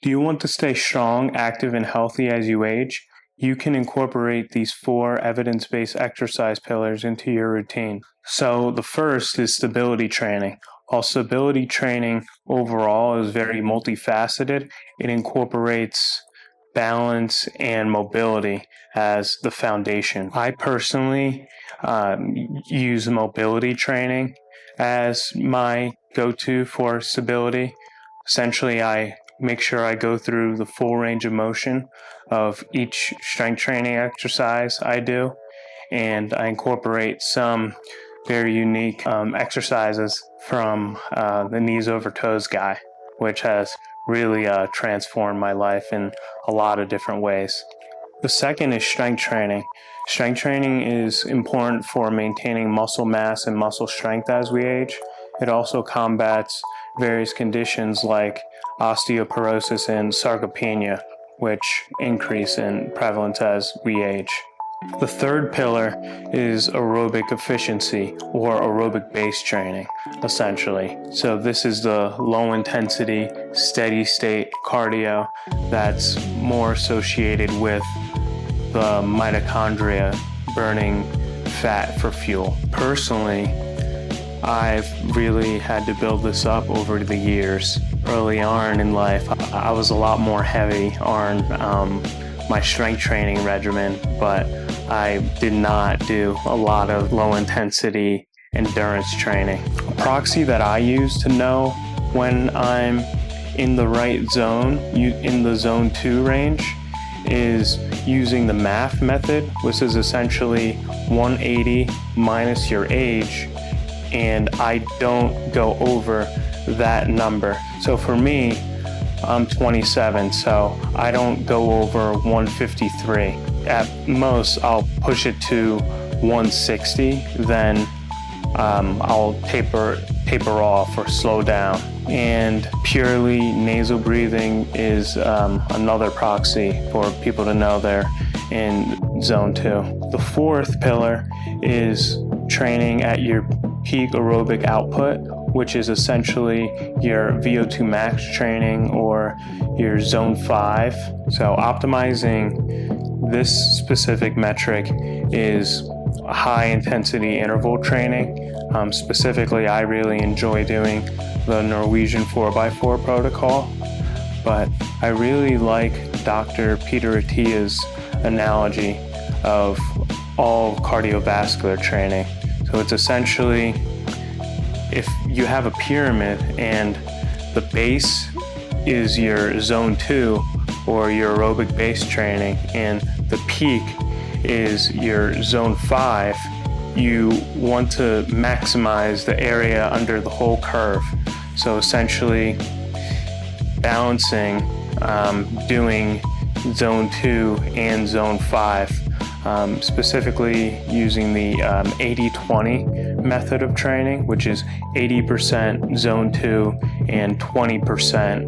Do you want to stay strong, active, and healthy as you age? You can incorporate these 4 evidence-based exercise pillars into your routine. So the first is stability training. While stability training overall is very multifaceted, it incorporates balance and mobility as the foundation. I personally use mobility training as my go-to for stability. Essentially, I make sure I go through the full range of motion of each strength training exercise I do, and I incorporate some very unique exercises from the knees over toes guy, which has really transformed my life in a lot of different ways. The second is strength training. Strength training is important for maintaining muscle mass and muscle strength as we age. It also combats various conditions like osteoporosis and sarcopenia, which increase in prevalence as we age. The third pillar is aerobic efficiency or aerobic base training, essentially. So this is the low intensity, steady state cardio that's more associated with the mitochondria burning fat for fuel. Personally, I've really had to build this up over the years. Early on in life, I was a lot more heavy on my strength training regimen, but I did not do a lot of low intensity endurance training. A proxy that I use to know when I'm in the right zone, in the zone 2 range, is using the MAF method, which is essentially 180 minus your age, and I don't go over that number. So for me, I'm 27, so I don't go over 153. At most, I'll push it to 160, then I'll taper off or slow down. And purely nasal breathing is another proxy for people to know they're in zone 2. The fourth pillar is training at your peak aerobic output, which is essentially your VO2 max training or your zone 5. So optimizing this specific metric is high intensity interval training. Specifically, I really enjoy doing the Norwegian 4x4 protocol, but I really like Dr. Peter Attia's analogy of all cardiovascular training. So it's essentially, if you have a pyramid and the base is your zone 2 or your aerobic base training and the peak is your zone 5, you want to maximize the area under the whole curve. So essentially balancing, doing zone 2 and zone 5, specifically using the 80-20 method of training, which is 80% zone 2 and 20%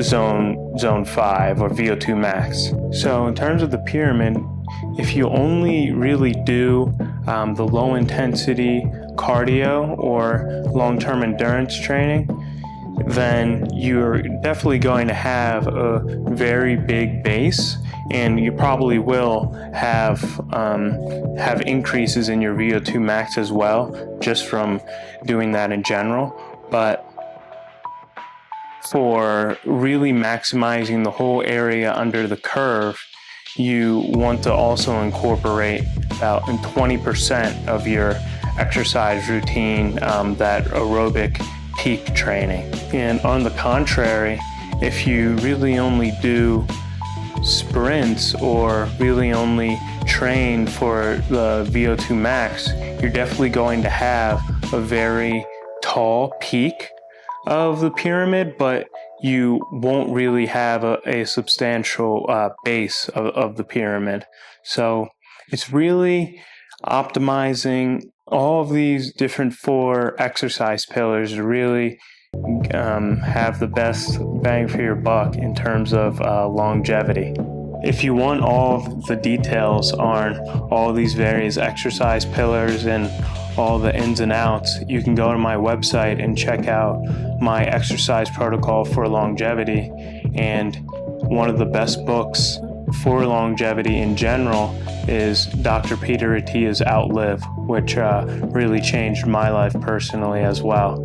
zone 5 or VO2 max. So in terms of the pyramid, if you only really do the low intensity cardio or long-term endurance training, then you're definitely going to have a very big base, and you probably will have increases in your VO2 max as well, just from doing that in general. But for really maximizing the whole area under the curve, you want to also incorporate about 20% of your exercise routine, that aerobic peak training. And on the contrary, if you really only do sprints or really only train for the VO2 max, you're definitely going to have a very tall peak of the pyramid, but you won't really have a substantial base of the pyramid. So it's really optimizing all of these different 4 exercise pillars to really have the best bang for your buck in terms of longevity. If you want all of the details on all these various exercise pillars and all the ins and outs, you can go to my website and check out my exercise protocol for longevity. And one of the best books for longevity in general is Dr. Peter Attia's Outlive, which really changed my life personally as well.